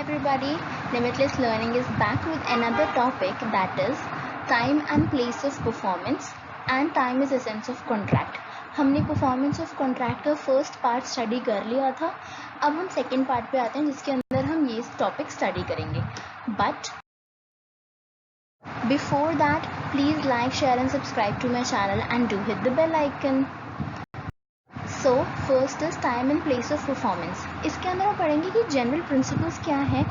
everybody, Limitless Learning is back with another topic, that is time and place of performance and time is essence of contract. हमने performance of contract का first part study कर लिया था. अब हम second part पे आते हैं जिसके अंदर हम ये टॉपिक स्टडी करेंगे. But before that please like, share and subscribe to my channel and do hit the bell icon. So first is time and place of performance. इसके अंदर हम पढ़ेंगे कि जनरल प्रिंसिपल्स क्या है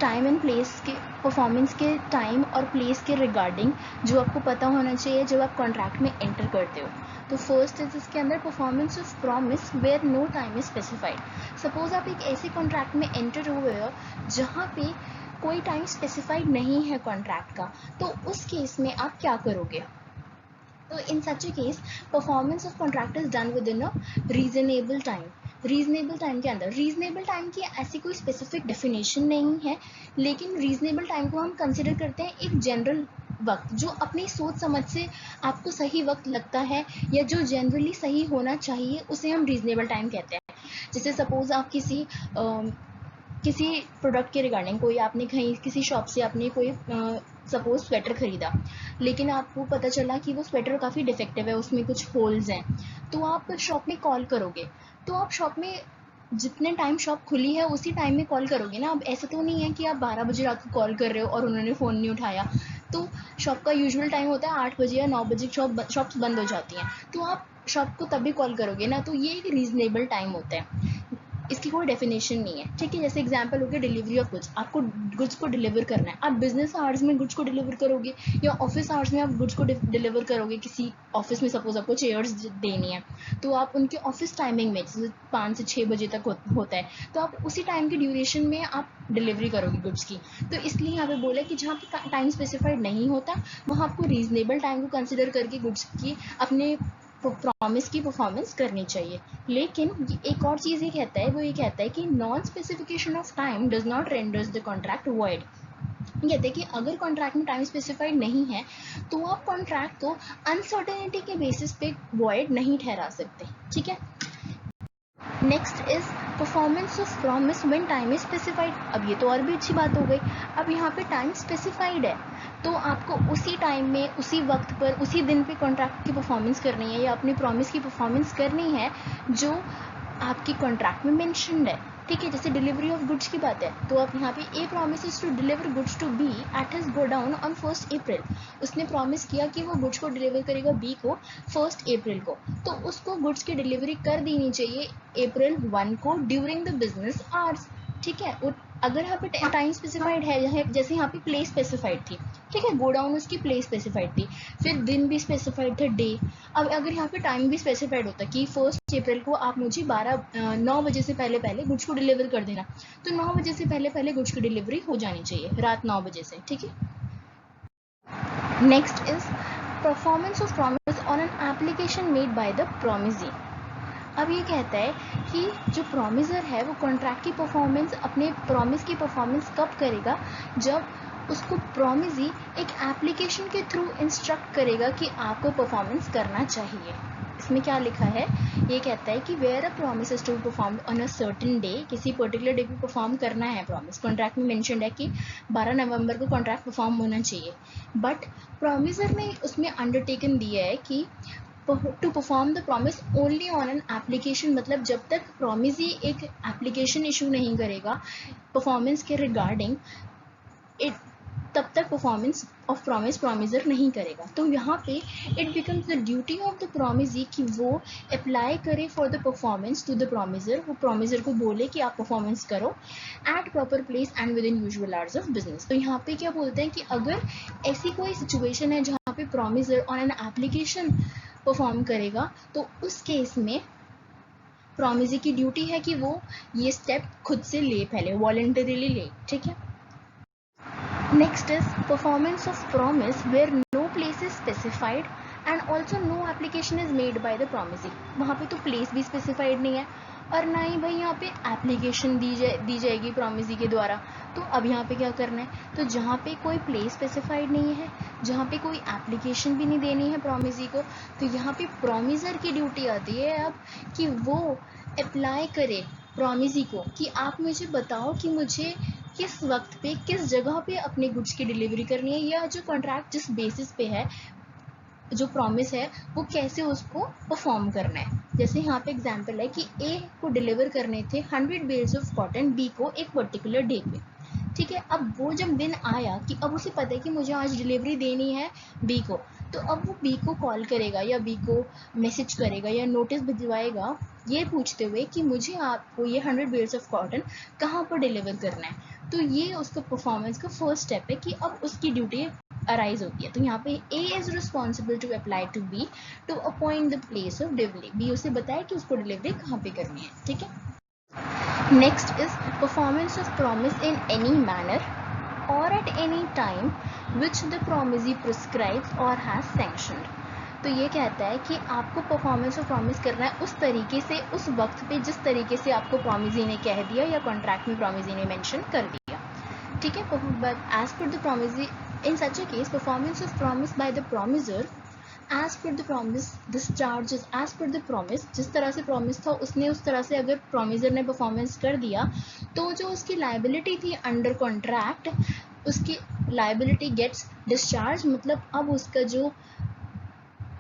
टाइम एंड प्लेस के performance के time और प्लेस के रिगार्डिंग, जो आपको पता होना चाहिए जब आप कॉन्ट्रैक्ट में एंटर करते हो. तो फर्स्ट इज इसके अंदर performance of promise where no time is specified. Suppose आप एक ऐसे कॉन्ट्रैक्ट में एंटर हुए हो जहाँ पे कोई टाइम स्पेसिफाइड नहीं है कॉन्ट्रैक्ट का, तो उस केस में आप क्या करोगे. तो in such a case performance of contract is done within a reasonable time. Reasonable time के अंदर, रीजनेबल टाइम की ऐसी कोई स्पेसिफिक डेफिनेशन नहीं है, लेकिन रीजनेबल टाइम को हम कंसिडर करते हैं एक जनरल वक्त जो अपनी सोच समझ से आपको सही वक्त लगता है या जो जनरली सही होना चाहिए, उसे हम रीजनेबल टाइम कहते हैं. जैसे सपोज आप किसी प्रोडक्ट के रिगार्डिंग कोई आपने कहीं किसी शॉप से आपने कोई सपोज स्वेटर खरीदा, लेकिन आपको पता चला कि वो स्वेटर काफ़ी डिफेक्टिव है, उसमें कुछ होल्स हैं, तो आप शॉप में कॉल करोगे. तो आप शॉप में जितने टाइम शॉप खुली है उसी टाइम में कॉल करोगे ना. अब ऐसा तो नहीं है कि आप 12 बजे रात को कॉल कर रहे हो और उन्होंने फ़ोन नहीं उठाया. तो शॉप का यूजुअल टाइम होता है 8 बजे या 9 बजे शॉप्स बंद हो जाती हैं, तो आप शॉप को तभी कॉल करोगे ना. तो ये एक रीजनेबल टाइम होता है, इसकी कोई डेफिनेशन नहीं है. ठीक है, जैसे एग्जांपल हो गया डिलीवरी ऑफ गुड्स. आपको गुड्स को डिलीवर करना है, आप बिजनेस आवर्स में गुड्स को डिलीवर करोगे या ऑफिस आवर्स में आप गुड्स को डिलीवर करोगे. किसी ऑफिस में सपोज आपको चेयर्स देनी है, तो आप उनके ऑफिस टाइमिंग में जैसे 5 से 6 बजे तक होता है, तो आप उसी टाइम की ड्यूरेशन में आप डिलीवरी करोगे गुड्स की. तो इसलिए यहाँ पे बोला कि जहाँ पे टाइम स्पेसिफाइड नहीं होता वहाँ आपको रीजनेबल टाइम को कंसिडर करके गुड्स की अपने प्रॉमिस की परफॉर्मेंस करनी चाहिए. लेकिन एक और चीज़ ये कहता है, वो ये कहता है कि non specification of time does not renders the contract void. कहते हैं कि अगर कॉन्ट्रैक्ट में टाइम स्पेसिफाइड नहीं है तो आप कॉन्ट्रैक्ट को अनसर्टेनिटी के बेसिस पे वॉइड नहीं ठहरा सकते. ठीक है. Next is performance of promise when time is specified. अब ये तो और भी अच्छी बात हो गई. अब यहाँ पे टाइम स्पेसिफाइड है तो आपको उसी टाइम में, उसी वक्त पर, उसी दिन पे कॉन्ट्रैक्ट की परफॉर्मेंस करनी है या अपनी प्रॉमिस की परफॉर्मेंस करनी है जो आपकी कॉन्ट्रैक्ट में मेंशन्ड है. ठीक है, जैसे डिलीवरी ऑफ गुड्स की बात है, तो आप यहाँ पे A promises to deliver goods to B at his godown on 1 April. उसने प्रॉमिस किया कि वो गुड्स को डिलीवर करेगा बी को 1 अप्रैल को, तो उसको गुड्स की डिलीवरी कर देनी चाहिए April 1 को ड्यूरिंग द बिजनेस आवर्स. ठीक है. अगर यहाँ पे टाइम स्पेसिफाइड है, जैसे यहाँ पे प्लेस स्पेसिफाइड थी. ठीक है, गोडाउन उसकी प्लेस स्पेसिफाइड थी, फिर दिन भी स्पेसिफाइड थे, डे. अब अगर यहाँ पे टाइम भी स्पेसिफाइड होता कि 1 अप्रैल को आप मुझे 9 बजे से पहले गुड्स को डिलीवर कर देना, तो 9 बजे से पहले गुड्स की डिलीवरी हो जानी चाहिए रात 9 बजे से. ठीक है. Next is performance of promise on an application made by the promisee. अब ये कहता है कि जो प्रॉमिसर है वो कॉन्ट्रैक्ट की परफॉर्मेंस, अपने प्रॉमिस की परफॉर्मेंस कब करेगा, जब उसको प्रॉमिसी एक एप्लीकेशन के थ्रू इंस्ट्रक्ट करेगा कि आपको परफॉर्मेंस करना चाहिए. इसमें क्या लिखा है, ये कहता है कि where a promise is to perform on a certain day, किसी पर्टिकुलर डे पे परफॉर्म करना है प्रॉमिस. कॉन्ट्रैक्ट में मेंशन्ड है कि 12 नवंबर को कॉन्ट्रैक्ट परफॉर्म होना चाहिए, बट प्रॉमिसर ने उसमें अंडरटेकन दिया है कि to perform the promise only on an application. मतलब जब तक प्रॉमिसी एक एप्लीकेशन इशू नहीं करेगा परफॉर्मेंस के रिगार्डिंग, तब तक परफॉर्मेंस ऑफ प्रॉमिस प्रॉमिसर नहीं करेगा. तो यहाँ पे it becomes the duty of the promisee कि वो अप्लाई करे for the performance to the promisor. वो प्रॉमिसर को बोले कि आप परफॉर्मेंस करो at proper place and within usual hours of business. तो यहाँ पे क्या बोलते हैं कि अगर ऐसी कोई सिचुएशन है जहाँ पे promiser on an application perform करेगा, तो उस केस में प्रॉमिसी की ड्यूटी है कि वो ये स्टेप खुद से ले, पहले वॉलंटरीली ले. ठीक है. Next is performance of promise where no place is specified and also no application is made by the promisee. वहाँ पे तो प्लेस भी स्पेसिफाइड नहीं है और ना ही भाई यहाँ पे एप्लीकेशन दी जाएगी प्रॉमिसी के द्वारा. तो अब यहाँ पे क्या करना है, तो जहाँ पे कोई प्लेस स्पेसिफाइड नहीं है, जहाँ पे कोई एप्लीकेशन भी नहीं देनी है प्रॉमिसी को, तो यहाँ पे प्रॉमिसर की ड्यूटी आती है अब कि वो अप्लाई करे प्रॉमिसी को कि आप मुझे बताओ कि मुझे किस वक्त पे किस जगह पे अपने गुड्स की डिलीवरी करनी है, या जो कॉन्ट्रैक्ट जिस बेसिस पे है, जो प्रॉमिस है, वो कैसे उसको परफॉर्म करना है। जैसे यहाँ पे एग्जांपल है कि ए को डिलीवर करने थे 100 बेल्स ऑफ कॉटन बी को एक पर्टिकुलर डे पे। ठीक है, अब वो जब दिन आया कि अब उसे पता है कि मुझे आज डिलीवरी देनी है बी को, तो अब वो बी को कॉल करेगा या बी को मैसेज करेगा या नोटिस भिजवाएगा ये पूछते हुए कि मुझे आपको ये 100 बेल्स ऑफ कॉटन कहाँ पर डिलीवर करना है। तो ये उसका परफॉर्मेंस का फर्स्ट स्टेप है कि अब उसकी ड्यूटी अराइज होती है। तो यहाँ पे A is responsible to apply to B to appoint the place of delivery. B उसे बताए कि उसको डिलीवरी कहाँ पे करनी है। ठीक है, next is performance of promise in any manner or at any time which the promisee prescribes or has sanctioned। तो ये कहता है कि आपको परफॉर्मेंस ऑफ प्रॉमिस करना है उस तरीके से, उस वक्त पे जिस तरीके से आपको प्रॉमिसी ने कह दिया या कॉन्ट्रैक्ट में प्रॉमिसी ने मेंशन कर दिया। ठीक है, but as per the promisee in such a case performance of promise by the promisor as per the promise discharges as per the promise. जिस तरह से प्रॉमिस था उसने उस तरह से अगर प्रॉमिसर ने परफॉर्मेंस कर दिया तो जो उसकी लाइबिलिटी थी अंडर कॉन्ट्रैक्ट, उसकी लाइबिलिटी गेट्स डिस्चार्ज, मतलब अब उसका जो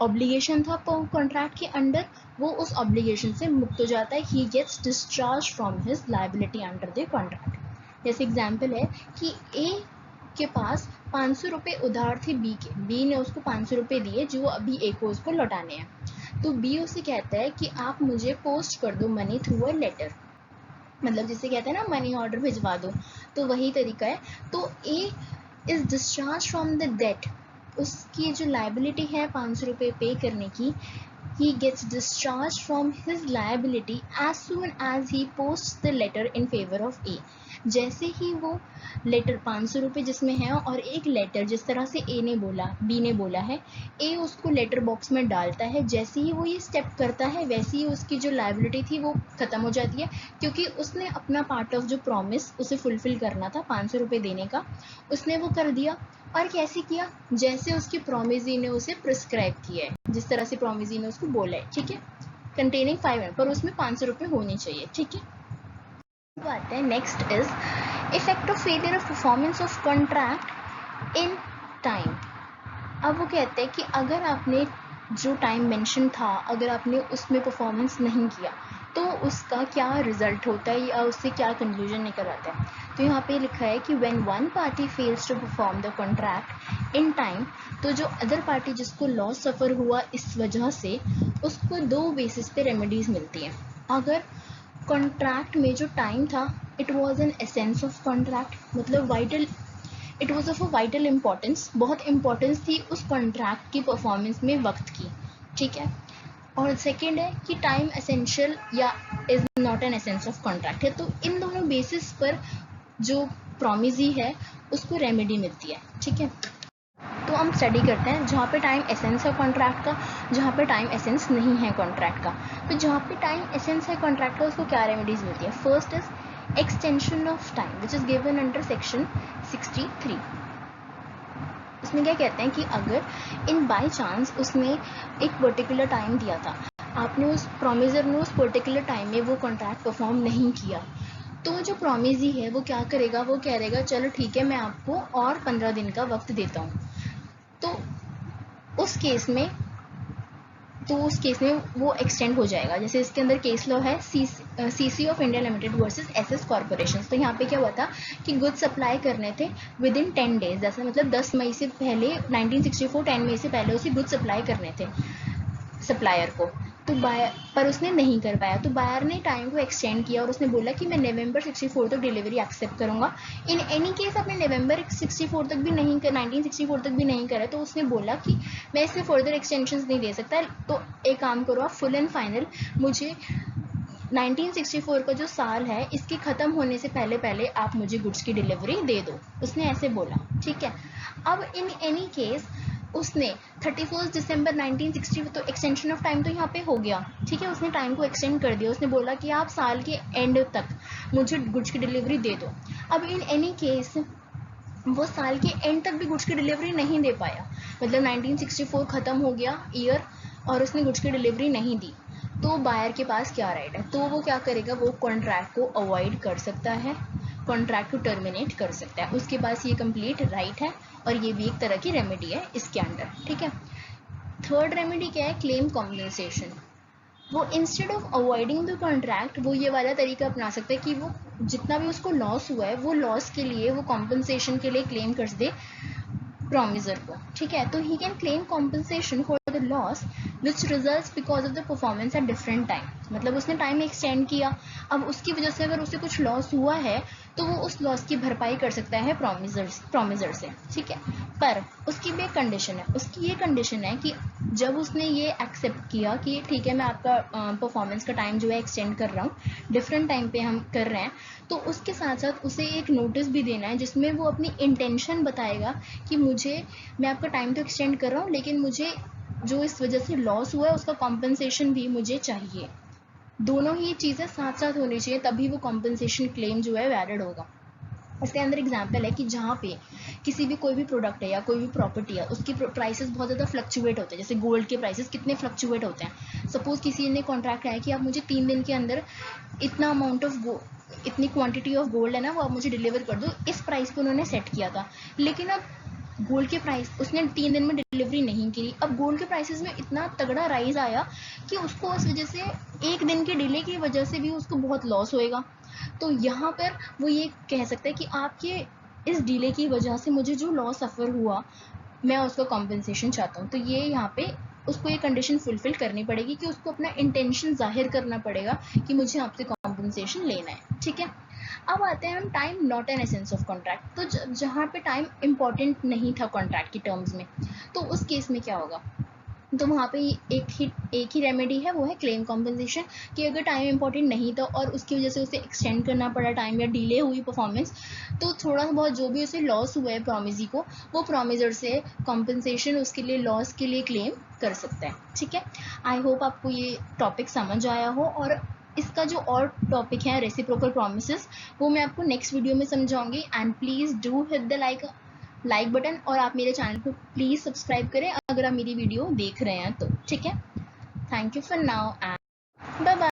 ऑब्लिगेशन था कॉन्ट्रैक्ट के अंडर वो उस ऑब्लिगेशन से मुक्त हो जाता है। He gets discharge from his liability under the contract. जैसे एग्जाम्पल है कि ए के पास 500 रुपये उधार थे बी के, बी ने उसको 500 रुपये दिए जो अभी ए को उसको लौटाने हैं। तो बी उसे कहता है कि आप मुझे पोस्ट कर दो मनी थ्रू अ लेटर, मतलब जिसे कहते हैं ना मनी ऑर्डर भिजवा दो, तो वही तरीका है। तो A is discharge from the debt, उसकी जो लाइबिलिटी है 500 रुपये पे करने की, he gets discharged from his liability as soon as he posts the letter in favor of A। जैसे ही वो लेटर 500 रुपये जिसमें है और एक लेटर जिस तरह से ए ने बोला बी ने बोला है, ए उसको लेटर बॉक्स में डालता है। जैसे ही वो ये स्टेप करता है वैसे ही उसकी जो लाइबिलिटी थी वो ख़त्म हो जाती है, क्योंकि उसने अपना पार्ट ऑफ जो प्रॉमिस उसे फुलफिल करना था 500 रुपये देने का, उसने वो कर दिया। और कैसे किया, जैसे उसकी प्रॉमिसी ने उसे प्रिस्क्राइब किया है, जिस तरह से प्रॉमिसी ने उसको बोला है। ठीक है, कंटेनिंग 500 पर उसमें 500 रुपये होने चाहिए। ठीक है, बात है next is effect of failure of performance of contract in time. अब वो कहते हैं कि अगर आपने जो टाइम मेंशन था अगर आपने उसमें परफॉर्मेंस नहीं किया तो उसका क्या रिजल्ट होता है या उससे क्या कंक्लूजन निकल आता है। तो यहाँ पे लिखा है कि when one party fails to perform the contract in time, तो जो अदर पार्टी जिसको लॉस सफ़र हुआ इस वजह से, उसको दो बेसिस पे रेमेडीज़ मिलती हैं। अगर कॉन्ट्रैक्ट में जो टाइम था it was an essence of contract, मतलब vital, it was of a vital importance, बहुत इंपॉर्टेंस थी उस कॉन्ट्रैक्ट की परफॉर्मेंस में वक्त की। ठीक है, और सेकेंड है कि टाइम एसेंशियल या is not an essence of contract है। तो इन दोनों बेसिस पर जो प्रॉमिसी है उसको रेमेडी मिलती है। ठीक है, तो हम स्टडी करते हैं जहाँ पे टाइम एसेंस है कॉन्ट्रैक्ट का, जहाँ पे टाइम एसेंस नहीं है कॉन्ट्रैक्ट का। तो जहाँ पे टाइम एसेंस है कॉन्ट्रैक्ट का उसको क्या रेमेडीज मिलती है। First is extension of time which is given under section 63। उसमें क्या कहते हैं कि अगर इन बाय चांस उसने एक पर्टिकुलर टाइम दिया था, आपने उस प्रॉमिसर ने उस पर्टिकुलर टाइम में वो कॉन्ट्रैक्ट परफॉर्म नहीं किया, तो जो प्रॉमिसी है वो क्या करेगा, वो कहेगा चलो ठीक है मैं आपको और 15 दिन का वक्त देता हूँ। तो उस केस में वो एक्सटेंड हो जाएगा। जैसे इसके अंदर केस लॉ है CC of India limited versus SS corporation. तो यहाँ पे क्या हुआ था कि गुड सप्लाई करने थे विद इन 10 डेज, जैसे मतलब 10 मई से पहले 1964 10 मई से पहले उसे गुड सप्लाई करने थे सप्लायर को, तो पर उसने नहीं कर पाया। तो बायर ने टाइम को एक्सटेंड किया और उसने बोला कि मैं नवंबर 64 तक डिलीवरी एक्सेप्ट करूंगा। इन एनी केस अपने नवंबर 64 तक भी नहीं कर 1964 तक भी नहीं करे, तो उसने बोला कि मैं इससे फर्दर एक्सटेंशन नहीं दे सकता, तो एक काम करो आप फुल एंड फाइनल मुझे 1964 का जो साल है इसके ख़त्म होने से पहले पहले आप मुझे गुड्स की डिलीवरी दे दो, उसने ऐसे बोला। ठीक है, अब इन एनी केस उसने 31 दिसंबर 1960, तो एक्सटेंशन ऑफ टाइम तो यहाँ पे हो गया। ठीक है, उसने टाइम को एक्सटेंड कर दिया, उसने बोला कि आप साल के एंड तक मुझे गुड्स की डिलीवरी दे दो। अब इन एनी केस वो साल के एंड तक भी गुड्स की डिलीवरी नहीं दे पाया, मतलब 1964 ख़त्म हो गया ईयर और उसने गुड्स की डिलीवरी नहीं दी, तो बायर के पास क्या राइट है, तो वो क्या करेगा, वो कॉन्ट्रैक्ट को अवॉइड कर सकता है कॉन्ट्रैक्ट को टर्मिनेट कर सकता है, उसके पास ये कंप्लीट राइट है और ये भी एक तरह की रेमेडी है इसके अंडर, ठीक है। थर्ड रेमेडी क्या है, क्लेम कॉम्पनसेशन। वो instead of avoiding the contract वो ये वाला तरीका अपना सकता है कि वो जितना भी उसको लॉस हुआ है वो लॉस के लिए वो कॉम्पनसेशन के लिए क्लेम कर दे प्रॉमिसर को, ठीक है। तो he can claim compensation for the loss which results because of the performance at different time. मतलब उसने टाइम एक्सटेंड किया, अब उसकी वजह से अगर उसे कुछ लॉस हुआ है तो वो उस लॉस की भरपाई कर सकता है प्रॉमिसर से, ठीक है। पर उसकी भी एक कंडीशन है, उसकी ये कंडीशन है कि जब उसने ये एक्सेप्ट किया कि ठीक है मैं आपका परफॉर्मेंस का टाइम जो है एक्सटेंड कर रहा हूँ, डिफरेंट टाइम पे हम कर रहे हैं, तो उसके साथ साथ उसे एक नोटिस भी देना है जिसमें वो अपनी इंटेंशन बताएगा कि मैं आपका टाइम तो एक्सटेंड कर रहा हूँ लेकिन मुझे जो इस वजह से लॉस हुआ है उसका कॉम्पनसेशन भी मुझे चाहिए। दोनों ही चीज़ें साथ साथ होनी चाहिए, तभी वो कॉम्पनसेशन क्लेम जो है वैलिड होगा। इसके अंदर एग्जाम्पल है कि जहाँ पे किसी भी कोई भी प्रोडक्ट है या कोई भी प्रॉपर्टी है उसकी प्राइसेस बहुत ज़्यादा फ्लक्चुएट होते हैं, जैसे गोल्ड के प्राइसेस कितने फ्लक्चुएट होते हैं। सपोज किसी ने कॉन्ट्रैक्ट है कि आप मुझे 3 दिन के अंदर इतना अमाउंट ऑफ इतनी क्वांटिटी ऑफ गोल्ड है ना वो आप मुझे डिलीवर कर दो, इस प्राइस पे उन्होंने सेट किया था। लेकिन अब गोल्ड के प्राइस उसने 3 दिन में डिलीवरी नहीं की, अब गोल्ड के प्राइसेस में इतना तगड़ा राइज आया कि उसको उस वजह से एक दिन के डिले की वजह से भी उसको बहुत लॉस होएगा। तो यहाँ पर वो ये कह सकता है कि आपके इस डिले की वजह से मुझे जो लॉस सफ़र हुआ मैं उसका कॉम्पनसेशन चाहता हूँ। तो ये यहाँ पे उसको ये कंडीशन फुलफिल करनी पड़ेगी कि उसको अपना इंटेंशन जाहिर करना पड़ेगा कि मुझे आपसे कॉम्पनसेशन लेना है, ठीक है। अब आते हैं हम time not an essence of contract. तो जहाँ पे टाइम इंपॉर्टेंट नहीं था कॉन्ट्रैक्ट की टर्म्स में, तो उस केस में क्या होगा, तो वहाँ पे एक ही रेमेडी है, वो है क्लेम कॉम्पनसेशन। कि अगर टाइम इंपॉर्टेंट नहीं था और उसकी वजह से उसे एक्सटेंड करना पड़ा टाइम या डिले हुई परफॉर्मेंस, तो थोड़ा बहुत जो भी उसे लॉस हुआ है प्रॉमिसी को, वो प्रॉमिसर से कॉम्पनसेशन उसके लिए लॉस के लिए क्लेम कर सकता है, ठीक है। आई होप आपको ये टॉपिक समझ आया हो, और इसका जो और टॉपिक है रेसिप्रोकल प्रॉमिसेस वो मैं आपको नेक्स्ट वीडियो में समझाऊंगी। And please do hit the like button, और आप मेरे चैनल को प्लीज़ सब्सक्राइब करें अगर आप मेरी वीडियो देख रहे हैं तो, ठीक है। Thank you for now and bye bye.